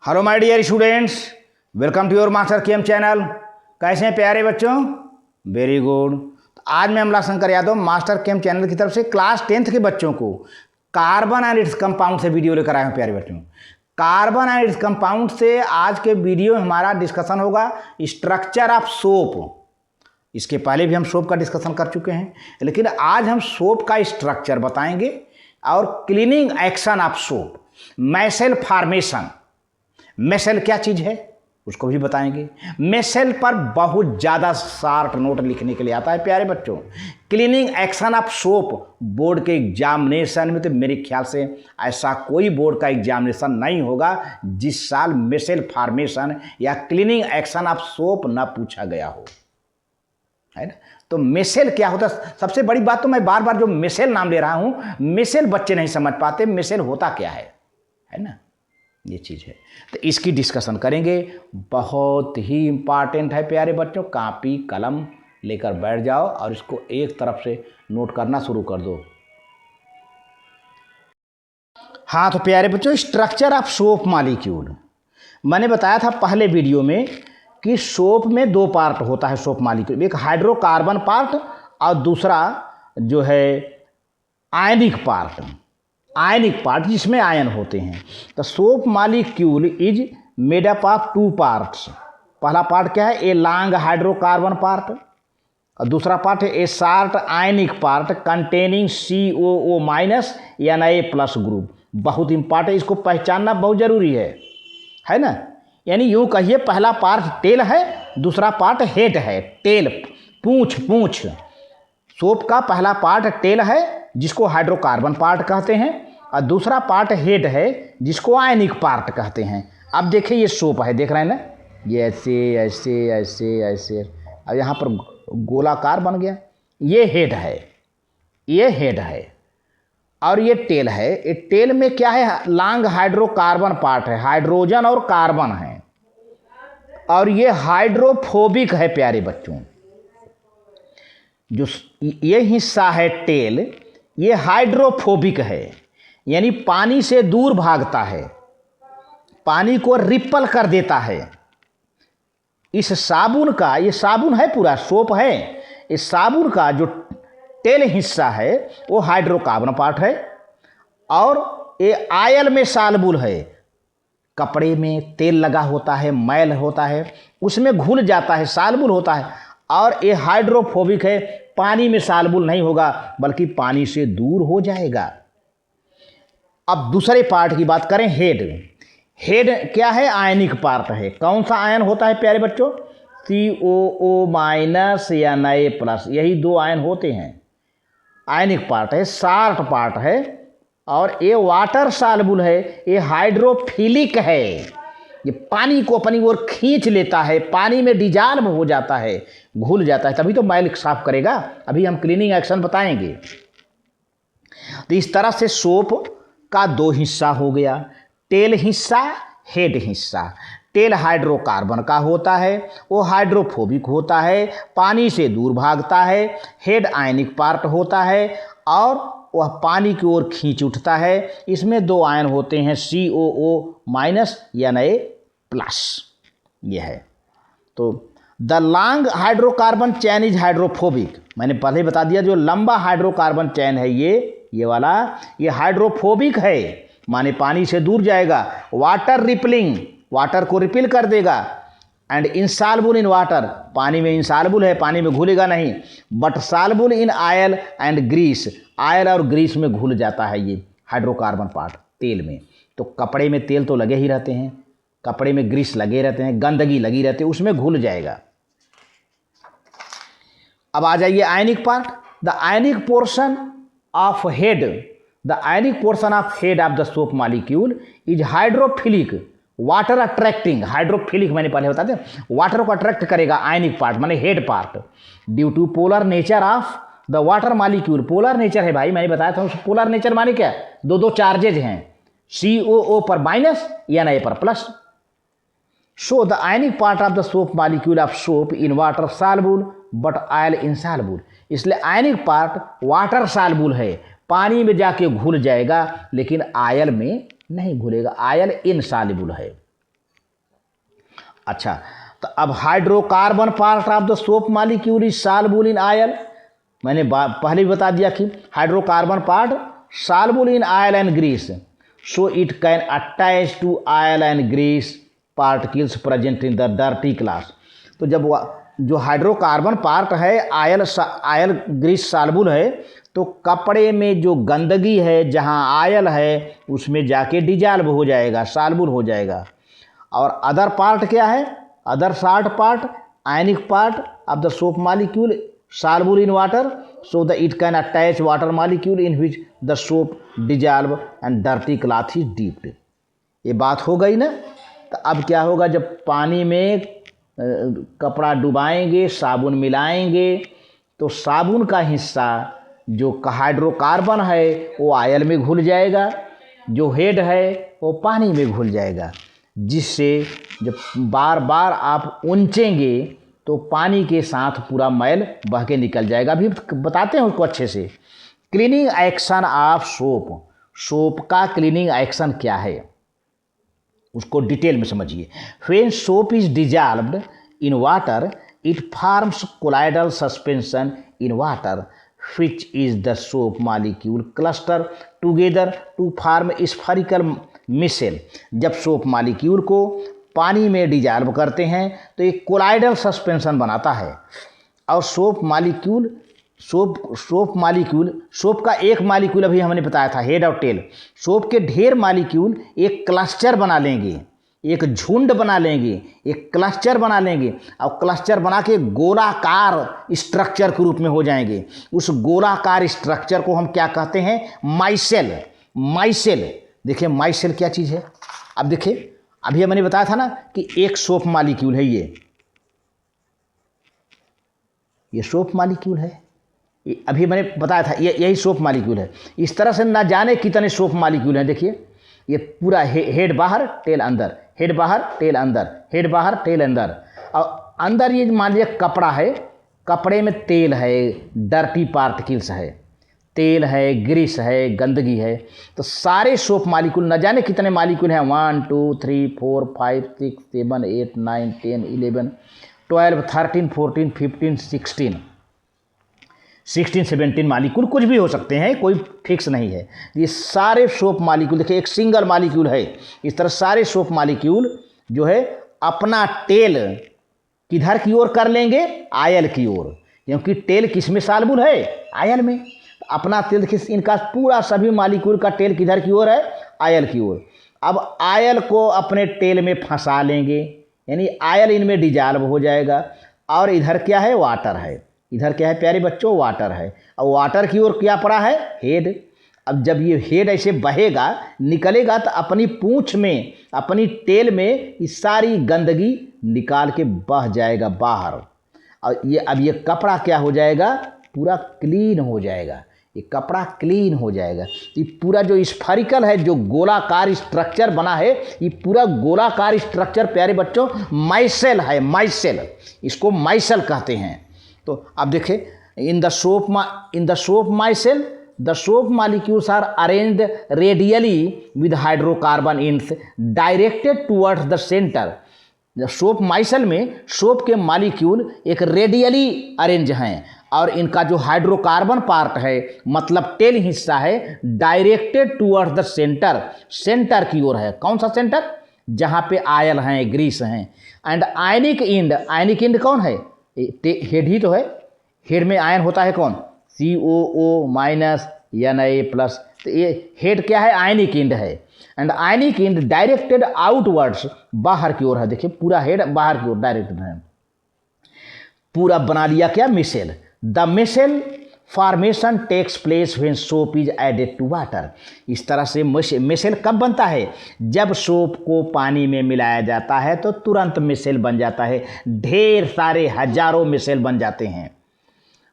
Hello my dear students, welcome to your master chem channel. कैसे हैं प्यारे बच्चों? वेरी गुड। तो आज मैं Amla Shankar Yadav master chem channel की तरफ से क्लास 10th के बच्चों को कार्बन एंड इट्स कंपाउंड से वीडियो लेकर आए हैं। प्यारे बच्चों, कार्बन एंड इट्स कंपाउंड से आज के वीडियो में हमारा डिस्कशन होगा स्ट्रक्चर ऑफ सोप। इसके पहले भी हम सोप का डिस्कशन कर चुके हैं, लेकिन आज हम सोप का स्ट्रक्चर बताएंगे और cleaning action of soap, micelle formation. Micelle क्या चीज़ है उसको भी बताएंगे। मैसेल पर बहुत ज़्यादा शार्ट नोट लिखने के लिए आता है प्यारे बच्चों। Cleaning action of soap board के एग्जामिनेशन में तो मेरे ख्याल से ऐसा कोई बोर्ड का एग्जामिनेशन नहीं होगा जिस साल मैसेल फॉर्मेशन या क्लीनिंग एक्शन ऑफ सोप ना पूछा गया हो, है ना। तो मैसेल क्या होता है? सबसे बड़ी बात तो मैं बार बार जो मैसेल नाम ले रहा हूँ, मैसेल बच्चे नहीं समझ पाते मैसेल होता क्या है ना, ये चीज़ है। तो इसकी डिस्कशन करेंगे, बहुत ही इम्पॉर्टेंट है प्यारे बच्चों। कॉपी कलम लेकर बैठ जाओ और इसको एक तरफ से नोट करना शुरू कर दो। हाँ तो प्यारे बच्चों, स्ट्रक्चर ऑफ सोप मॉलिक्यूल मैंने बताया था पहले वीडियो में कि सोप में दो पार्ट होता है सोप मॉलिक्यूल, एक हाइड्रोकार्बन पार्ट और दूसरा जो है आयनिक पार्ट जिसमें आयन होते हैं। तो soap molecule is made up of two parts. पहला पार्ट क्या है? ए लॉन्ग हाइड्रोकार्बन पार्ट और दूसरा पार्ट है ए शार्ट आयनिक पार्ट कंटेनिंग COO- या Na+ ग्रुप। बहुत इंपॉर्टेंट, इसको पहचानना बहुत जरूरी है ना। यानी यूँ कहिए पहला पार्ट टेल है, दूसरा पार्ट हेड है। टेल पूंछ। सोप का पहला पार्ट टेल है जिसको हाइड्रोकार्बन पार्ट कहते हैं और दूसरा पार्ट हेड है जिसको आयनिक पार्ट कहते हैं। अब देखिए ये सोप है, देख रहे हैं ना, ये ऐसे ऐसे ऐसे ऐसे, अब यहाँ पर गोलाकार बन गया। ये हेड है और ये टेल है। ये टेल में क्या है? लॉन्ग हाइड्रोकार्बन पार्ट है, हाइड्रोजन और कार्बन है और ये हाइड्रोफोबिक है प्यारे बच्चों। जो ये हिस्सा है टेल, ये हाइड्रोफोबिक है, यानी पानी से दूर भागता है, पानी को रिपल कर देता है। इस साबुन का, ये साबुन है पूरा सोप है, इस साबुन का जो टेल हिस्सा है वो हाइड्रोकार्बन पार्ट है और ये आयल में सालबुल है। कपड़े में तेल लगा होता है, मैल होता है, उसमें घुल जाता है, सालबुल होता है। और ये हाइड्रोफोबिक है, पानी में सालबुल नहीं होगा बल्कि पानी से दूर हो जाएगा। अब दूसरे पार्ट की बात करें, हेड क्या है? आयनिक पार्ट है। कौन सा आयन होता है प्यारे बच्चों? COO- या Na+, यही दो आयन होते हैं। आयनिक पार्ट है, शार्ट पार्ट है और ये वाटर सालबुल है, ये हाइड्रोफिलिक है, ये पानी को अपनी ओर खींच लेता है, पानी में डिजॉल्व हो जाता है, घुल जाता है, तभी तो मैल साफ करेगा। अभी हम क्लीनिंग एक्शन बताएंगे। तो इस तरह से सोप का दो हिस्सा हो गया, टेल हिस्सा, हेड हिस्सा। टेल हाइड्रोकार्बन का होता है, वो हाइड्रोफोबिक होता है, पानी से दूर भागता है। हेड आयनिक पार्ट होता है और वह पानी की ओर खींच उठता है। इसमें दो आयन होते हैं, COO- या Na+, यह है। तो the long hydrocarbon chain is hydrophobic. मैंने पहले बता दिया, जो लंबा हाइड्रोकार्बन चैन है ये वाला, ये हाइड्रोफोबिक है, माने पानी से दूर जाएगा। वाटर रिपलिंग, वाटर को रिपिल कर देगा। एंड इनसालबुल इन वाटर, पानी में इनसालबुल है, पानी में घुलेगा नहीं। But soluble in oil and grease, oil और ग्रीस में घुल जाता है ये हाइड्रोकार्बन पार्ट तेल में। तो कपड़े में तेल तो लगे ही रहते हैं, कपड़े में ग्रीस लगे रहते हैं, गंदगी लगी रहती है, उसमें घुल जाएगा। अब आ जाइए ionic part. The ionic portion of head, the ionic portion of head of the soap molecule is hydrophilic, water attracting. Hydrophilic मैंने पहले बता दें, वाटर को अट्रैक्ट करेगा आयनिक पार्ट माने head part. Due to polar nature of the water molecule, polar nature है भाई, मैंने बताया था। पोलर नेचर माने क्या? दो चार्जेज हैं, COO पर माइनस या Na पर plus. So the ionic part of the soap molecule of soap in water soluble but oil insoluble. इसलिए आयनिक पार्ट वाटर सालबुल है, पानी में जाके घुल जाएगा लेकिन आयल में नहीं घुलेगा, आयल इनसाल्युबल है। अच्छा, तो अब hydrocarbon part of the soap molecule is soluble in oil. मैंने पहले भी बता दिया कि hydrocarbon part soluble in oil and grease, so it can attach to oil and grease particles present in the dirty class. तो जब जो hydrocarbon part है आयल ग्रीस सॉल्युबल है, तो कपड़े में जो गंदगी है जहाँ आयल है उसमें जाके डिजॉल्व हो जाएगा, सॉल्युबल हो जाएगा। और अदर पार्ट क्या है? Other salt part, ionic part of the soap molecule soluble in water, so that it can attach water molecule in which the soap dissolve and dirty cloth is dipped। ये बात हो गई ना। तो अब क्या होगा, जब पानी में कपड़ा डुबाएंगे, साबुन मिलाएंगे, तो साबुन का हिस्सा जो हाइड्रोकार्बन है वो आयल में घुल जाएगा, जो हेड है वो पानी में घुल जाएगा, जिससे जब बार बार आप ऊंचेंगे तो पानी के साथ पूरा मैल बह के निकल जाएगा। अभी बताते हैं उसको अच्छे से। Cleaning action of soap, soap का क्लीनिंग एक्शन क्या है उसको डिटेल में समझिए। When soap is dissolved in water it forms colloidal suspension in water which is the soap molecule cluster together to form spherical micelle। जब soap molecule को पानी में डिजॉल्व करते हैं तो एक कोलाइडल सस्पेंशन बनाता है। और सोप मॉलिक्यूल सोप का एक मॉलिक्यूल अभी हमने बताया था, हेड और टेल। सोप के ढेर मॉलिक्यूल एक क्लस्टर बना लेंगे, एक झुंड बना लेंगे, एक क्लस्टर बना लेंगे, और क्लस्टर बना के गोलाकार स्ट्रक्चर के रूप में हो जाएंगे। उस गोलाकार स्ट्रक्चर को हम क्या कहते हैं? माइसेल। माइसेल, देखिए माइसेल क्या चीज़ है। अब देखिए, अभी मैंने बताया था ना कि एक सोप मॉलिक्यूल है, ये सोप मॉलिक्यूल है। अभी मैंने बताया था यही सोप मॉलिक्यूल है। इस तरह से ना जाने कितने सोप मॉलिक्यूल हैं। देखिए ये पूरा हेड बाहर टेल अंदर, हेड बाहर टेल अंदर, हेड बाहर टेल अंदर। और अंदर ये मान लीजिए कपड़ा है, कपड़े में तेल है, डर्टी पार्टिकल्स है, तेल है, ग्रीस है, गंदगी है। तो सारे सोप मॉलिक्यूल न जाने कितने मॉलिक्यूल हैं, 1 2 3 4 5 6 7 8 9 10 11 12 13 14 15 16 17 मॉलिक्यूल कुछ भी हो सकते हैं, कोई फिक्स नहीं है। ये सारे सोप मॉलिक्यूल देखिए, एक सिंगल मॉलिक्यूल है। इस तरह सारे सोप मॉलिक्यूल जो है अपना टेल किधर की ओर कर लेंगे? आयल की ओर, क्योंकि टेल किस में सॉल्युबल है? आयल में। अपना तेल देखिए, इनका पूरा सभी मॉलिक्यूल का टेल किधर की ओर है? आयल की ओर। अब आयल को अपने टेल में फंसा लेंगे, यानी आयल इनमें डिजॉल्व हो जाएगा। और इधर क्या है? वाटर है। इधर क्या है प्यारे बच्चों? वाटर है। और वाटर की ओर क्या पड़ा है? हेड। अब जब ये हेड ऐसे बहेगा, निकलेगा, तो अपनी पूंछ में, अपनी टेल में ये सारी गंदगी निकाल के बह जाएगा बाहर। और ये अब ये कपड़ा क्या हो जाएगा? पूरा क्लीन हो जाएगा। ये कपड़ा क्लीन हो जाएगा। ये पूरा जो स्फेरिकल है, जो गोलाकार स्ट्रक्चर बना है, ये पूरा गोलाकार स्ट्रक्चर प्यारे बच्चों माइसेल है। माइसेल, इसको माइसेल कहते हैं। तो अब देखिए, in the soap micelle the soap molecules are arranged radially with hydrocarbon ends directed towards the centre. Soap micelle में सोप के मॉलिक्यूल एक रेडियली अरेंज हैं, और इनका जो हाइड्रोकार्बन पार्ट है, मतलब टेल हिस्सा है, directed towards the centre, centre की ओर है। कौन सा सेंटर? जहाँ पे आयल हैं, ग्रीस हैं। एंड आयनिक इंड कौन है? हेड ही तो है। हेड में आयन होता है कौन? COO minus Na+। तो ये हेड क्या है? आयनिक इंड है। And ionic end directed outwards, बाहर की ओर है। देखिए पूरा हेड बाहर की ओर डायरेक्टेड है। पूरा बना लिया क्या? Micelle. The micelle formation takes place when soap is added to water. इस तरह से मिसेल कब बनता है? जब सोप को पानी में मिलाया जाता है तो तुरंत मिसेल बन जाता है। ढेर सारे हजारों मिसेल बन जाते हैं।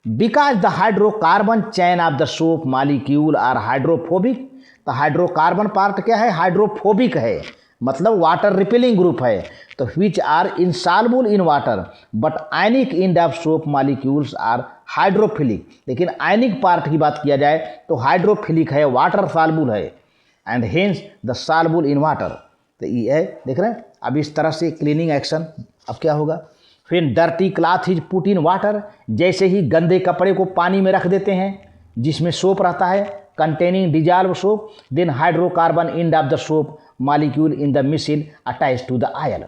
Because the hydrocarbon chain of the soap molecule are hydrophobic. तो हाइड्रोकार्बन पार्ट क्या है? हाइड्रोफोबिक है, मतलब वाटर रिपेलिंग ग्रुप है। तो which are insoluble in water but ionic end of soap molecules are hydrophilic. लेकिन आयनिक पार्ट की बात किया जाए तो हाइड्रोफिलिक है, वाटर सॉल्युबल है। And hence the soluble in water. तो ये है, देख रहे हैं। अब इस तरह से क्लीनिंग एक्शन अब क्या होगा। फिर dirty cloth is put in water, जैसे ही गंदे कपड़े को पानी में रख देते हैं जिसमें सोप रहता है containing dissolve soap, then hydrocarbon end of the soap molecule in the micelle attach to the oil.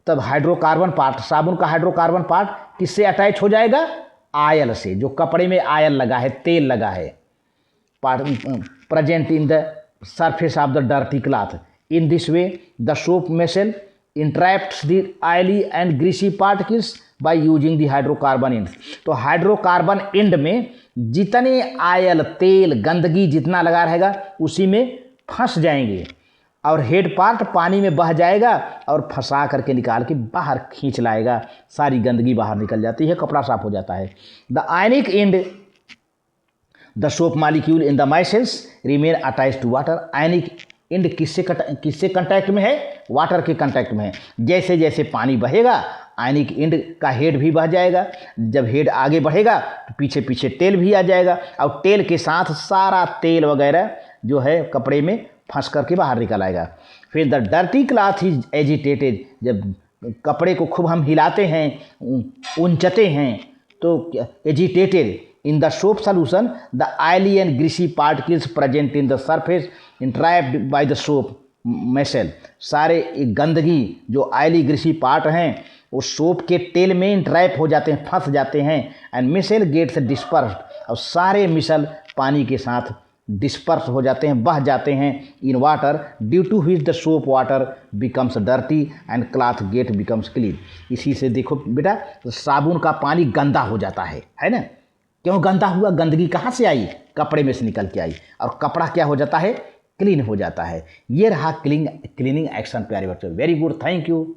तब हाइड्रोकार्बन पार्ट, साबुन का हाइड्रोकार्बन पार्ट किससे अटैच हो जाएगा, आयल से, जो कपड़े में आयल लगा है, तेल लगा है, present in the surface of the dirty cloth. In this way the soap micelle entraps the oily and greasy particles by using the hydrocarbon end. तो हाइड्रोकार्बन एंड में जितने आयल, तेल, गंदगी जितना लगा रहेगा उसी में फंस जाएंगे और हेड पार्ट पानी में बह जाएगा और फंसा करके निकाल के बाहर खींच लाएगा, सारी गंदगी बाहर निकल जाती है, कपड़ा साफ हो जाता है। The ionic end the soap molecule in the micelles remain attach to water. Ionic end किससे कांटेक्ट में है, वाटर के कांटेक्ट में है। जैसे जैसे पानी बहेगा आयनिक एंड का हेड भी बह जाएगा, जब हेड आगे बढ़ेगा तो पीछे पीछे टेल भी आ जाएगा और टेल के साथ सारा तेल वगैरह जो है कपड़े में फंस करके बाहर निकल आएगा। फिर the dirty cloth is agitated, जब कपड़े को खूब हम हिलाते हैं, उंचते हैं, तो agitated in the soap solution the oily and greasy particles present in the surface entrapped by the soap micelle. सारे गंदगी जो ऑयली ग्रीसी पार्ट हैं वो सोप के तेल में इंट्रैप हो जाते हैं, फंस जाते हैं। एंड मिसल गेट्स डिस्पर्स्ड, और सारे मिसल पानी के साथ डिस्पर्स हो जाते हैं, बह जाते हैं in water, due to which the soap water becomes dirty and cloth get becomes clean. इसी से देखो बेटा, तो साबुन का पानी गंदा हो जाता है ना। क्यों गंदा हुआ, गंदगी कहाँ से आई, कपड़े में से निकल के आई, और कपड़ा क्या हो जाता है, क्लीन हो जाता है। ये रहा क्लीनिंग एक्शन प्यारे बच्चों। वेरी गुड, थैंक यू।